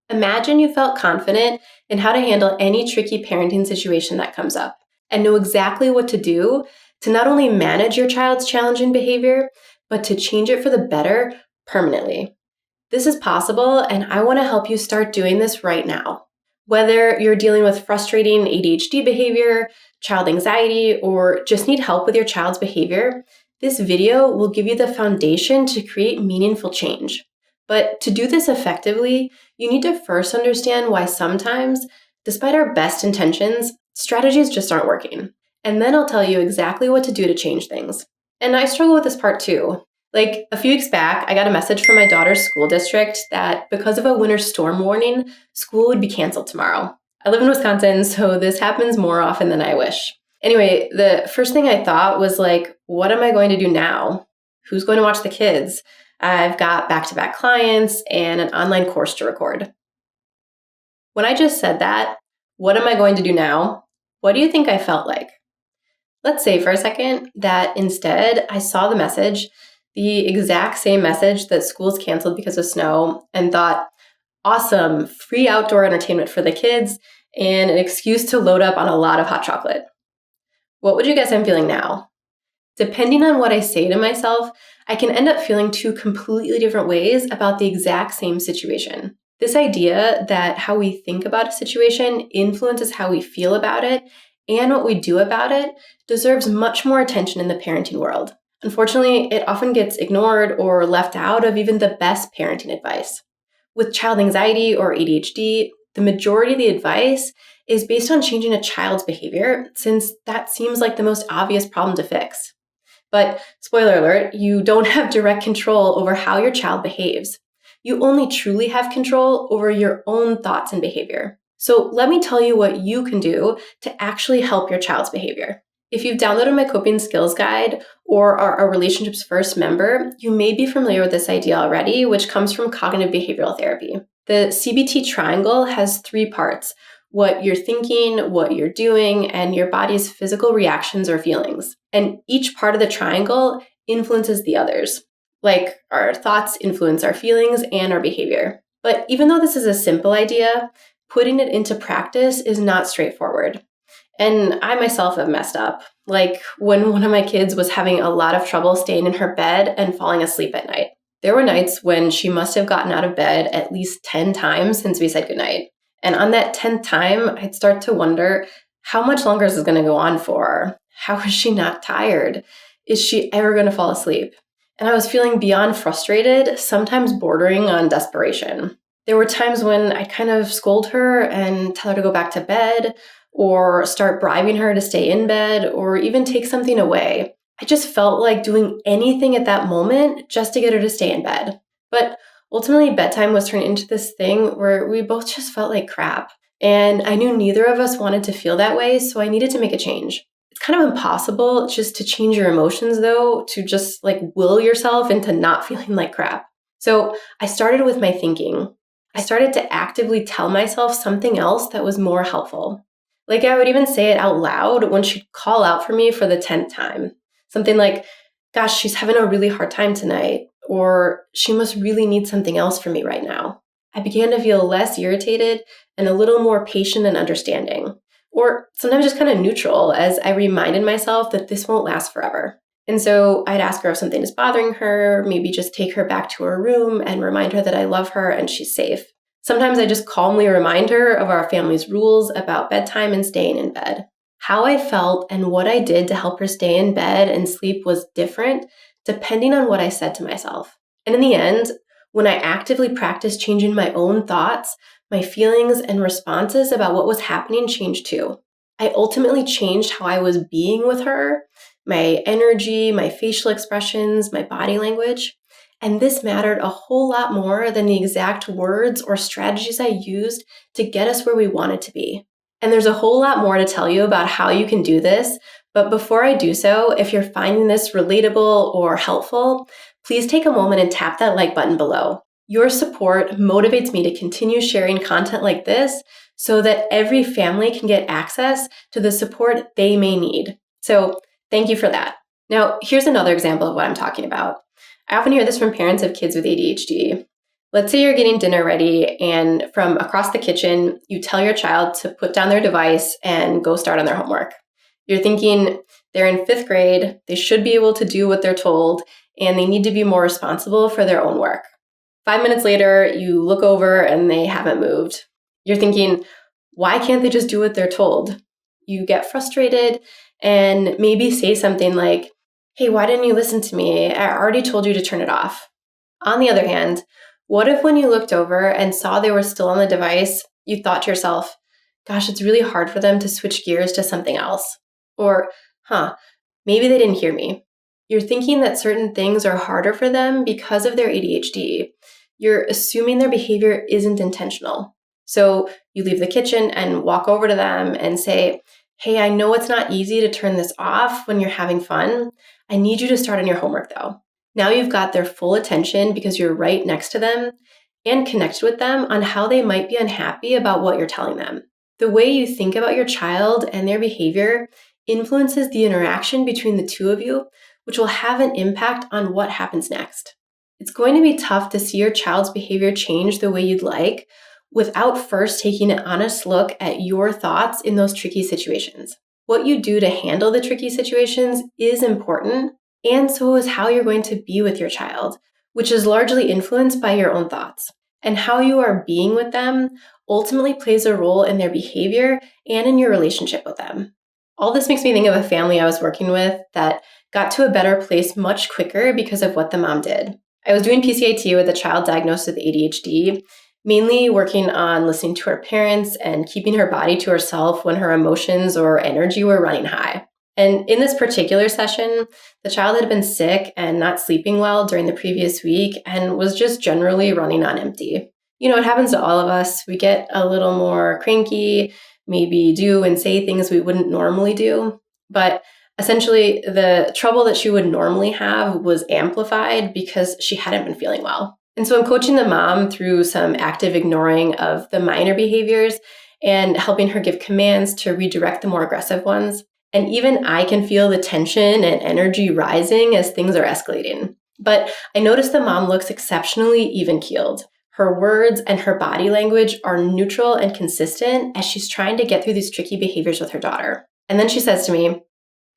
Imagine you felt confident in how to handle any tricky parenting situation that comes up and know exactly what to do to not only manage your child's challenging behavior, but to change it for the better permanently. This is possible, and I want to help you start doing this right now. Whether you're dealing with frustrating ADHD behavior, child anxiety, or just need help with your child's behavior, this video will give you the foundation to create meaningful change. But to do this effectively, you need to first understand why sometimes, despite our best intentions, strategies just aren't working. And then I'll tell you exactly what to do to change things. And I struggle with this part too. Like a few weeks back, I got a message from my daughter's school district that because of a winter storm warning, school would be canceled tomorrow. I live in Wisconsin, so this happens more often than I wish. Anyway, the first thing I thought was like, what am I going to do now? Who's going to watch the kids? I've got back-to-back clients and an online course to record. When I just said that, what am I going to do now? What do you think I felt like? Let's say for a second that instead I saw the message, the exact same message that school's canceled because of snow, and thought, awesome, free outdoor entertainment for the kids and an excuse to load up on a lot of hot chocolate. What would you guess I'm feeling now? Depending on what I say to myself, I can end up feeling two completely different ways about the exact same situation. This idea that how we think about a situation influences how we feel about it and what we do about it deserves much more attention in the parenting world. Unfortunately, it often gets ignored or left out of even the best parenting advice. With child anxiety or ADHD, the majority of the advice is based on changing a child's behavior, since that seems like the most obvious problem to fix. But spoiler alert, you don't have direct control over how your child behaves. You only truly have control over your own thoughts and behavior. So let me tell you what you can do to actually help your child's behavior. If you've downloaded my coping skills guide or are a Relationships First member, you may be familiar with this idea already, which comes from cognitive behavioral therapy. The CBT triangle has 3 parts: what you're thinking, what you're doing, and your body's physical reactions or feelings. And each part of the triangle influences the others. Like our thoughts influence our feelings and our behavior. But even though this is a simple idea, putting it into practice is not straightforward. And I myself have messed up. Like when one of my kids was having a lot of trouble staying in her bed and falling asleep at night. There were nights when she must have gotten out of bed at least 10 times since we said goodnight. And on that 10th time, I'd start to wonder, how much longer is this going to go on for? How is she not tired? Is she ever going to fall asleep? And I was feeling beyond frustrated, sometimes bordering on desperation. There were times when I'd kind of scold her and tell her to go back to bed, or start bribing her to stay in bed, or even take something away. I just felt like doing anything at that moment just to get her to stay in bed. But ultimately, bedtime was turned into this thing where we both just felt like crap. And I knew neither of us wanted to feel that way, so I needed to make a change. It's kind of impossible just to change your emotions, though, to just like will yourself into not feeling like crap. So I started with my thinking. I started to actively tell myself something else that was more helpful. Like I would even say it out loud when she'd call out for me for the 10th time. Something like, gosh, she's having a really hard time tonight, or she must really need something else from me right now. I began to feel less irritated and a little more patient and understanding, or sometimes just kind of neutral as I reminded myself that this won't last forever. And so I'd ask her if something is bothering her, maybe just take her back to her room and remind her that I love her and she's safe. Sometimes I just calmly remind her of our family's rules about bedtime and staying in bed. How I felt and what I did to help her stay in bed and sleep was different depending on what I said to myself. And in the end, when I actively practiced changing my own thoughts, my feelings and responses about what was happening changed too. I ultimately changed how I was being with her, my energy, my facial expressions, my body language. And this mattered a whole lot more than the exact words or strategies I used to get us where we wanted to be. And there's a whole lot more to tell you about how you can do this. But before I do so, if you're finding this relatable or helpful, please take a moment and tap that like button below. Your support motivates me to continue sharing content like this so that every family can get access to the support they may need. So thank you for that. Now, here's another example of what I'm talking about. I often hear this from parents of kids with ADHD. Let's say you're getting dinner ready, and from across the kitchen, you tell your child to put down their device and go start on their homework. You're thinking they're in 5th grade, they should be able to do what they're told, and they need to be more responsible for their own work. 5 minutes later, you look over and they haven't moved. You're thinking, why can't they just do what they're told? You get frustrated and maybe say something like, hey, why didn't you listen to me? I already told you to turn it off. On the other hand, what if when you looked over and saw they were still on the device, you thought to yourself, gosh, it's really hard for them to switch gears to something else? Or, maybe they didn't hear me. You're thinking that certain things are harder for them because of their ADHD. You're assuming their behavior isn't intentional. So you leave the kitchen and walk over to them and say, hey, I know it's not easy to turn this off when you're having fun. I need you to start on your homework though. Now you've got their full attention because you're right next to them and connected with them on how they might be unhappy about what you're telling them. The way you think about your child and their behavior influences the interaction between the two of you, which will have an impact on what happens next. It's going to be tough to see your child's behavior change the way you'd like without first taking an honest look at your thoughts in those tricky situations. What you do to handle the tricky situations is important, and so is how you're going to be with your child, which is largely influenced by your own thoughts. And how you are being with them ultimately plays a role in their behavior and in your relationship with them. All this makes me think of a family I was working with that got to a better place much quicker because of what the mom did. I was doing PCAT with a child diagnosed with ADHD, mainly working on listening to her parents and keeping her body to herself when her emotions or energy were running high. And in this particular session, the child had been sick and not sleeping well during the previous week and was just generally running on empty. You know, it happens to all of us. We get a little more cranky, maybe do and say things we wouldn't normally do. But essentially, the trouble that she would normally have was amplified because she hadn't been feeling well. And so I'm coaching the mom through some active ignoring of the minor behaviors and helping her give commands to redirect the more aggressive ones. And even I can feel the tension and energy rising as things are escalating. But I notice the mom looks exceptionally even-keeled. Her words and her body language are neutral and consistent as she's trying to get through these tricky behaviors with her daughter. And then she says to me,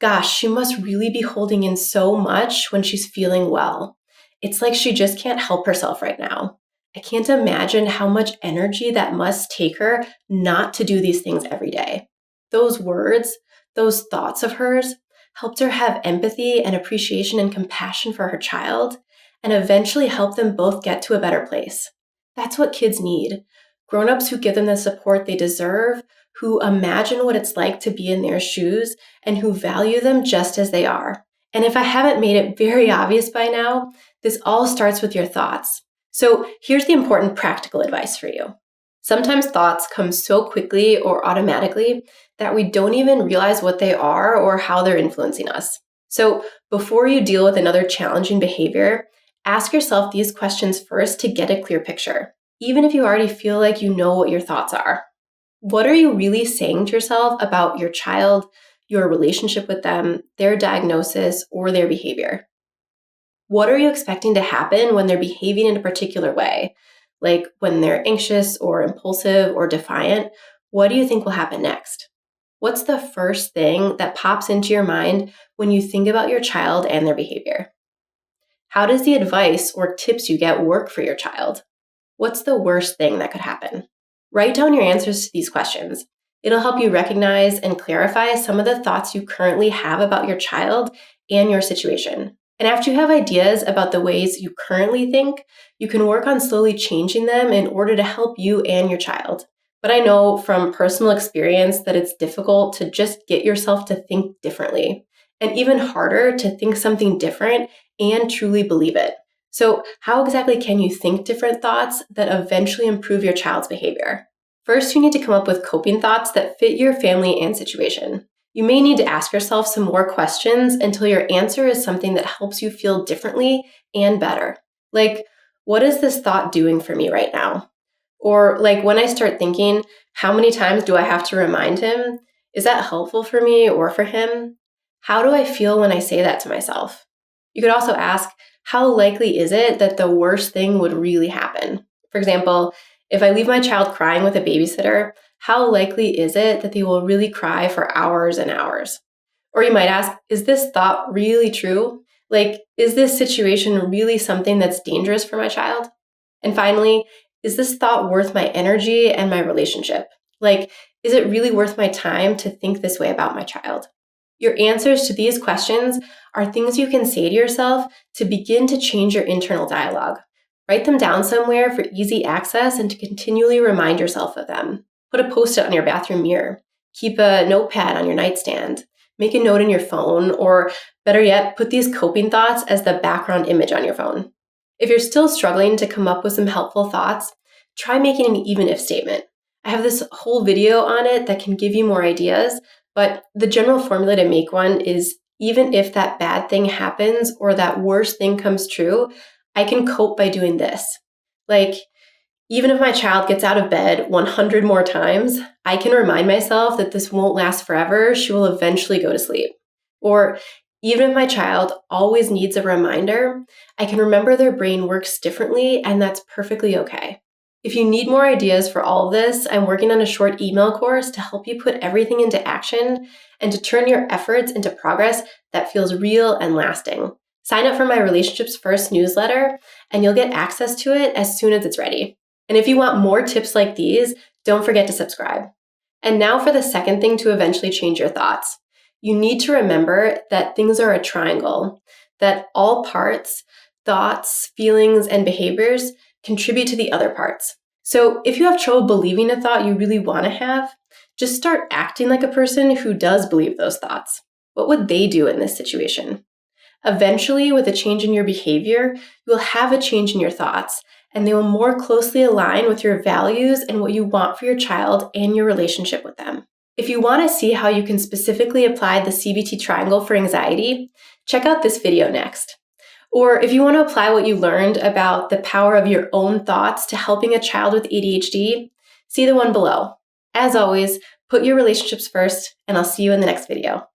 gosh, she must really be holding in so much when she's feeling well. It's like she just can't help herself right now. I can't imagine how much energy that must take her not to do these things every day. Those words, those thoughts of hers helped her have empathy and appreciation and compassion for her child and eventually help them both get to a better place. That's what kids need. Grown-ups who give them the support they deserve, who imagine what it's like to be in their shoes, and who value them just as they are. And if I haven't made it very obvious by now, this all starts with your thoughts. So here's the important practical advice for you. Sometimes thoughts come so quickly or automatically that we don't even realize what they are or how they're influencing us. So before you deal with another challenging behavior, ask yourself these questions first to get a clear picture, even if you already feel like you know what your thoughts are. What are you really saying to yourself about your child, your relationship with them, their diagnosis, or their behavior? What are you expecting to happen when they're behaving in a particular way? Like when they're anxious or impulsive or defiant, what do you think will happen next? What's the first thing that pops into your mind when you think about your child and their behavior? How does the advice or tips you get work for your child? What's the worst thing that could happen? Write down your answers to these questions. It'll help you recognize and clarify some of the thoughts you currently have about your child and your situation. And after you have ideas about the ways you currently think, you can work on slowly changing them in order to help you and your child. But I know from personal experience that it's difficult to just get yourself to think differently, and even harder to think something different and truly believe it. So how exactly can you think different thoughts that eventually improve your child's behavior? First, you need to come up with coping thoughts that fit your family and situation. You may need to ask yourself some more questions until your answer is something that helps you feel differently and better. Like, what is this thought doing for me right now? Or like when I start thinking, how many times do I have to remind him? Is that helpful for me or for him? How do I feel when I say that to myself? You could also ask, how likely is it that the worst thing would really happen? For example, if I leave my child crying with a babysitter, how likely is it that they will really cry for hours and hours? Or you might ask, is this thought really true? Like, is this situation really something that's dangerous for my child? And finally, is this thought worth my energy and my relationship? Like, is it really worth my time to think this way about my child? Your answers to these questions are things you can say to yourself to begin to change your internal dialogue. Write them down somewhere for easy access and to continually remind yourself of them. Put a post-it on your bathroom mirror. Keep a notepad on your nightstand. Make a note in your phone, or better yet, put these coping thoughts as the background image on your phone. If you're still struggling to come up with some helpful thoughts, try making an even if statement. I have this whole video on it that can give you more ideas, but the general formula to make one is, even if that bad thing happens or that worst thing comes true, I can cope by doing this. Like, even if my child gets out of bed 100 more times, I can remind myself that this won't last forever. She will eventually go to sleep. Or even if my child always needs a reminder, I can remember their brain works differently, and that's perfectly okay. If you need more ideas for all of this, I'm working on a short email course to help you put everything into action and to turn your efforts into progress that feels real and lasting. Sign up for my Relationships First newsletter, and you'll get access to it as soon as it's ready. And if you want more tips like these, don't forget to subscribe. And now for the second thing to eventually change your thoughts. You need to remember that things are a triangle, that all parts, thoughts, feelings, and behaviors contribute to the other parts. So if you have trouble believing a thought you really want to have, just start acting like a person who does believe those thoughts. What would they do in this situation? Eventually, with a change in your behavior, you will have a change in your thoughts, and they will more closely align with your values and what you want for your child and your relationship with them. If you want to see how you can specifically apply the CBT triangle for anxiety, check out this video next. Or if you want to apply what you learned about the power of your own thoughts to helping a child with ADHD, see the one below. As always, put your relationships first, and I'll see you in the next video.